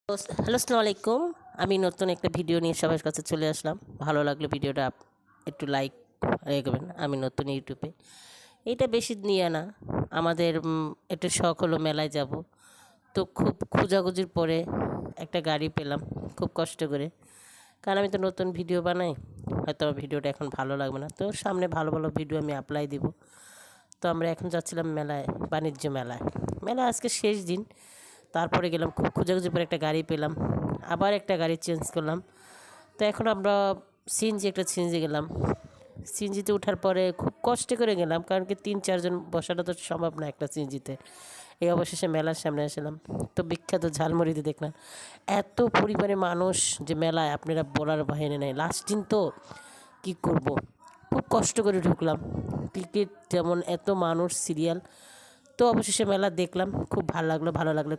Hello, আসসালামু আলাইকুম। আমি নতুন একটা ভিডিও নিয়ে সবার কাছে চলে আসলাম। ভালো লাগলে ভিডিওটা একটু লাইক রাখবেন। আমি নতুন ইউটিউবে, এটা বেশি নিয়ে না, আমাদের একটু শখ হলো মেলায় যাব। তো খুব খোঁজাখুঁজির পরে একটা গাড়ি পেলাম, খুব কষ্ট করে। কারণ আমি তো নতুন ভিডিও বানাই, হয়তো আমার ভিডিওটা এখন ভালো লাগবে না, তো সামনে ভালো ভালো ভিডিও আমি অ্যাপ্লাই দিব। তো আমরা এখন যাচ্ছিলাম মেলায়, বাণিজ্য মেলায়। মেলা আজকে শেষ দিন, তারপরে গেলাম, খুব খোঁজাখুঁজি পরে একটা গাড়ি পেলাম, আবার একটা গাড়ি চেঞ্জ করলাম। তো এখন আমরা সিএনজি গেলাম। সিএনজিতে ওঠার পরে খুব কষ্ট করে গেলাম, কারণ কি 3-4 জন বসাটা তো সম্ভব না একটা সিএনজিতে। এই অবশেষে মেলার সামনে আসলাম। তো বিখ্যাত ঝালমুড়িতে দেখলাম এত পরিমাণে মানুষ যে মেলায় আপনারা বলার বাহিনী নেই। লাস্ট দিন তো কী করব, খুব কষ্ট করে ঢুকলাম। টিকিট যেমন এত মানুষ, সিরিয়াল। তো অবশেষে মেলা দেখলাম, খুব ভালো লাগলো।